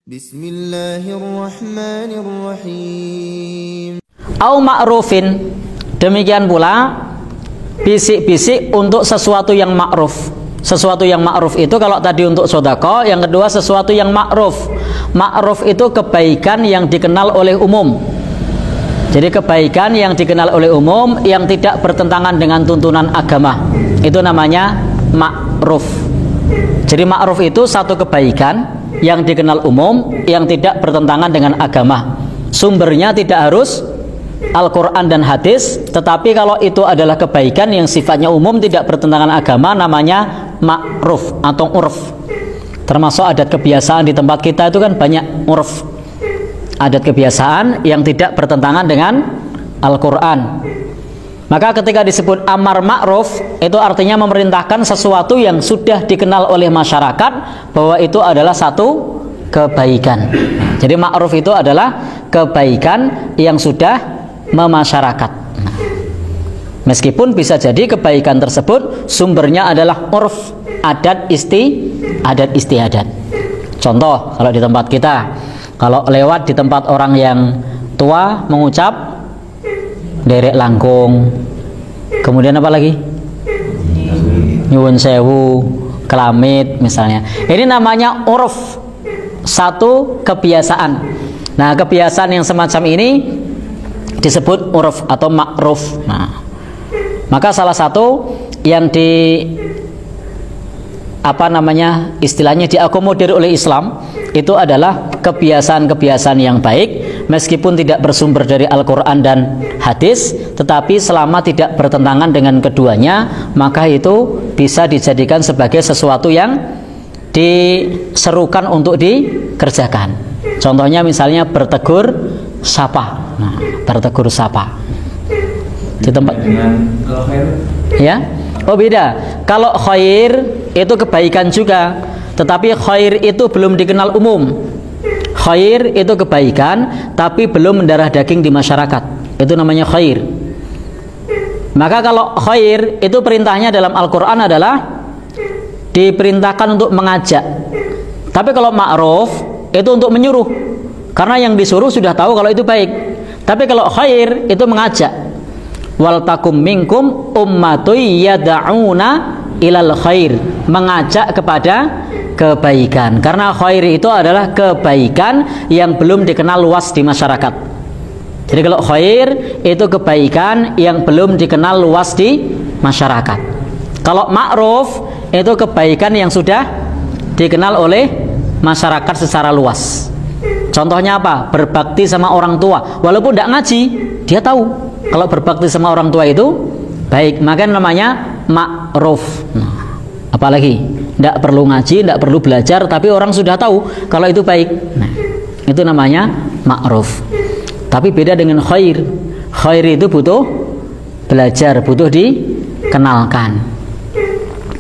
Bismillahirrahmanirrahim. Au ma'rufin, demikian pula bisik-bisik untuk sesuatu yang ma'ruf. Sesuatu yang ma'ruf itu kalau tadi untuk sedekah, yang kedua sesuatu yang ma'ruf. Ma'ruf itu kebaikan yang dikenal oleh umum. Jadi kebaikan yang dikenal oleh umum yang tidak bertentangan dengan tuntunan agama, itu namanya ma'ruf. Jadi ma'ruf itu satu kebaikan yang dikenal umum yang tidak bertentangan dengan agama. Sumbernya tidak harus Al-Quran dan hadis, tetapi kalau itu adalah kebaikan yang sifatnya umum tidak bertentangan agama, namanya ma'ruf atau urf. Termasuk adat kebiasaan di tempat kita itu kan banyak urf, adat kebiasaan yang tidak bertentangan dengan Al-Quran. Maka ketika disebut amar ma'ruf, itu artinya memerintahkan sesuatu yang sudah dikenal oleh masyarakat bahwa itu adalah satu kebaikan. Jadi ma'ruf itu adalah kebaikan yang sudah memasyarakat. Meskipun bisa jadi kebaikan tersebut sumbernya adalah urf, adat istiadat. Contoh, kalau di tempat kita, kalau lewat di tempat orang yang tua mengucap derek langkung, kemudian apa lagi? Nyuwun sewu, kelamit misalnya. Ini namanya urf, satu kebiasaan. Nah, kebiasaan yang semacam ini disebut urf atau ma'ruf. Nah, maka salah satu yang istilahnya diakomodir oleh Islam itu adalah kebiasaan-kebiasaan yang baik, meskipun tidak bersumber dari Al-Quran dan hadis, tetapi selama tidak bertentangan dengan keduanya, maka itu bisa dijadikan sebagai sesuatu yang diserukan untuk dikerjakan. Contohnya misalnya bertegur sapa. Nah, bertegur sapa di tempat ya. Oh, beda. Kalau khair itu kebaikan juga, tetapi khair itu belum dikenal umum. Khair itu kebaikan tapi belum mendarah daging di masyarakat, itu namanya khair. Maka kalau khair itu perintahnya dalam Al-Quran adalah diperintahkan untuk mengajak. Tapi kalau ma'ruf itu untuk menyuruh, karena yang disuruh sudah tahu kalau itu baik. Tapi kalau khair itu mengajak. Wal takum minkum ummatun yad'una ilal khair, mengajak kepada kebaikan. Karena khair itu adalah kebaikan yang belum dikenal luas di masyarakat. Jadi kalau khair itu kebaikan yang belum dikenal luas di masyarakat. Kalau ma'ruf itu kebaikan yang sudah dikenal oleh masyarakat secara luas. Contohnya apa? Berbakti sama orang tua. Walaupun tidak ngaji, dia tahu kalau berbakti sama orang tua itu baik, maka namanya ma'ruf. Nah, apalagi tidak perlu ngaji, tidak perlu belajar, tapi orang sudah tahu kalau itu baik. Nah, itu namanya ma'ruf. Tapi beda dengan khair. Khair itu butuh belajar, butuh dikenalkan.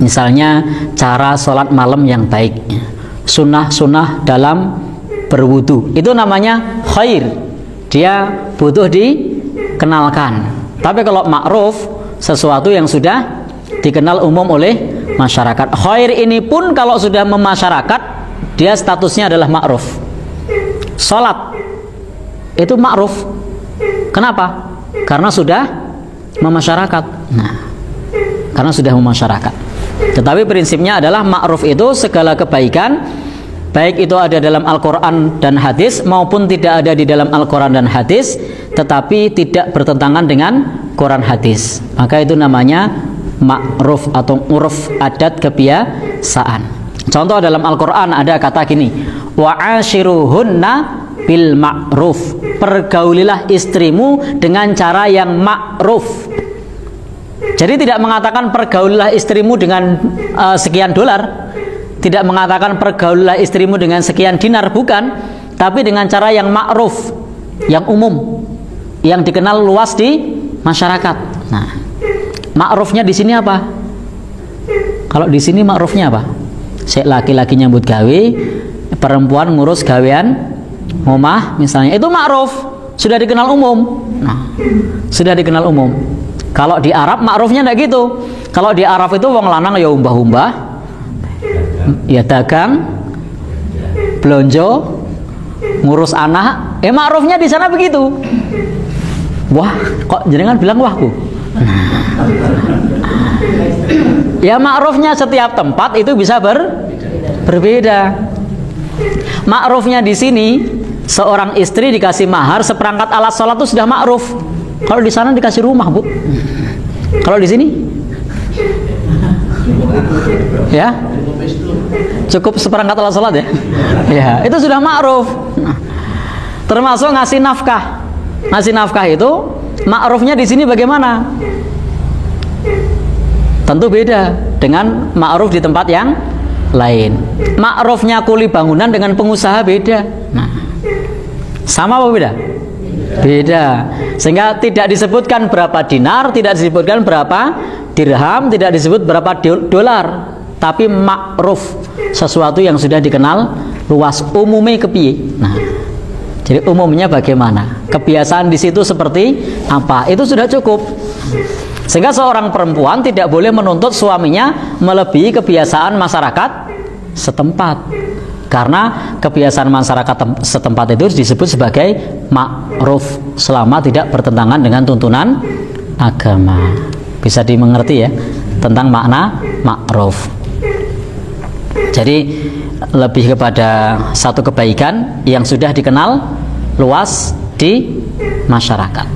Misalnya cara sholat malam yang baik, sunnah-sunnah dalam berwudu, itu namanya khair. Dia butuh dikenalkan. Tapi kalau ma'ruf, sesuatu yang sudah dikenal umum oleh masyarakat. Khair ini pun kalau sudah memasyarakat, dia statusnya adalah ma'ruf. Salat itu ma'ruf. Kenapa? Karena sudah memasyarakat. Nah, karena sudah memasyarakat. Tetapi prinsipnya adalah ma'ruf itu segala kebaikan, baik itu ada dalam Al-Quran dan hadis maupun tidak ada di dalam Al-Quran dan hadis, tetapi tidak bertentangan dengan Quran hadis, maka itu namanya ma'ruf atau uruf, adat kebiasaan. Contoh dalam Al-Quran ada kata gini, wa'ashiruhunna bil ma'ruf, pergaulilah istrimu dengan cara yang ma'ruf. Jadi tidak mengatakan pergaulilah istrimu dengan sekian dolar, tidak mengatakan pergaulilah istrimu dengan sekian dinar, bukan, tapi dengan cara yang ma'ruf, yang umum, yang dikenal luas di masyarakat. Nah, ma'rufnya di sini apa? Kalau di sini ma'rufnya apa? Sek laki-laki nyambut gawe, perempuan ngurus gawean rumah misalnya, itu ma'ruf, sudah dikenal umum. Nah, sudah dikenal umum. Kalau di Arab ma'rufnya enggak gitu. Kalau di Arab itu wong lanang ya umbah-umbah, ya dagang, blonjo, ngurus anak, ma'rufnya di sana begitu. Wah, kok jenengan bilang wahku? Ya ma'rufnya setiap tempat itu bisa berbeda. Ma'rufnya di sini, seorang istri dikasih mahar seperangkat alat sholat itu sudah ma'ruf. Kalau di sana dikasih rumah, Bu. Kalau di sini, ya, cukup seperangkat alat sholat ya. Ya, itu sudah ma'ruf. Termasuk ngasih nafkah. Ngasih nafkah itu ma'rufnya di sini bagaimana? Tentu beda dengan ma'ruf di tempat yang lain. Ma'rufnya kuli bangunan dengan pengusaha beda. Nah, sama apa beda? Beda. Sehingga tidak disebutkan berapa dinar, tidak disebutkan berapa dirham, tidak disebut berapa dolar, tapi ma'ruf, sesuatu yang sudah dikenal luas, umumnya kepiye. Nah, jadi umumnya bagaimana? Kebiasaan di situ seperti apa? Itu sudah cukup. Sehingga seorang perempuan tidak boleh menuntut suaminya melebihi kebiasaan masyarakat setempat. Karena kebiasaan masyarakat setempat itu disebut sebagai ma'ruf selama tidak bertentangan dengan tuntunan agama. Bisa dimengerti ya tentang makna ma'ruf. Jadi lebih kepada satu kebaikan yang sudah dikenal luas di masyarakat.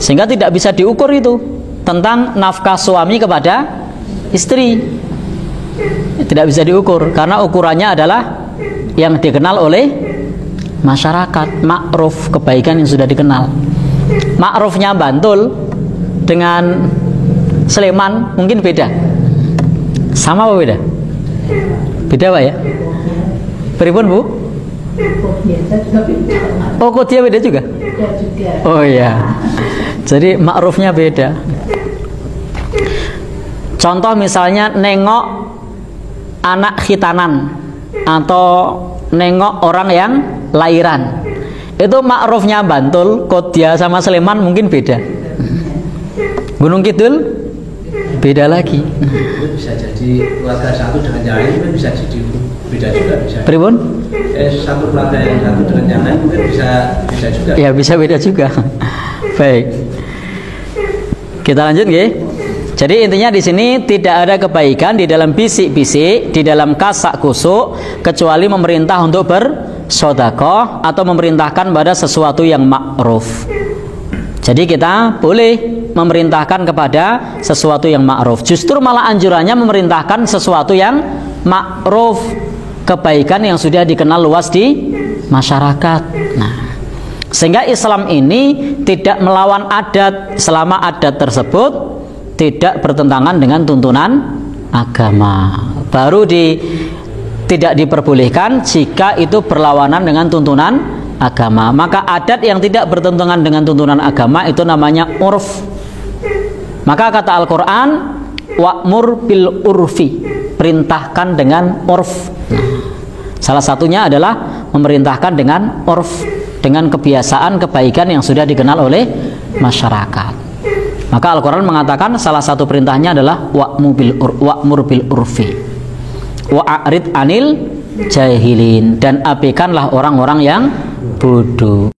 Sehingga tidak bisa diukur itu tentang nafkah suami kepada istri. Tidak bisa diukur karena ukurannya adalah yang dikenal oleh masyarakat, ma'ruf, kebaikan yang sudah dikenal. Ma'rufnya Bantul dengan Sleman mungkin beda. Sama apa beda? Beda Pak ya? Pripun Bu? Oh, kok dia beda juga? Oh iya. Jadi ma'rufnya beda. Contoh misalnya nengok anak khitanan atau nengok orang yang lahiran. Itu ma'rufnya Bantul, Kodia sama Sleman mungkin beda. Gunung Kidul beda lagi. Bisa jadi keluarga satu dengan yang lain bisa jadi beda juga bisa. Pripun? Satu keluarga yang satu dengan yang lain mungkin bisa juga. Ya bisa beda juga. Baik. Kita lanjut nggih. Jadi intinya di sini tidak ada kebaikan di dalam bisik-bisik, di dalam kasak kusuk kecuali memerintah untuk bersedekah atau memerintahkan pada sesuatu yang ma'ruf. Jadi kita boleh memerintahkan kepada sesuatu yang ma'ruf. Justru malah anjurannya memerintahkan sesuatu yang ma'ruf, kebaikan yang sudah dikenal luas di masyarakat. Nah, sehingga Islam ini tidak melawan adat selama adat tersebut tidak bertentangan dengan tuntunan agama. Baru tidak diperbolehkan jika itu berlawanan dengan tuntunan agama. Maka adat yang tidak bertentangan dengan tuntunan agama itu namanya urf. Maka kata Al-Quran, wa'mur bil urfi, perintahkan dengan urf. Salah satunya adalah memerintahkan dengan urf, dengan kebiasaan kebaikan yang sudah dikenal oleh masyarakat. Maka Al-Quran mengatakan salah satu perintahnya adalah wa'mur bil urfi wa'arid anil jahilin, dan abaikanlah orang-orang yang bodoh.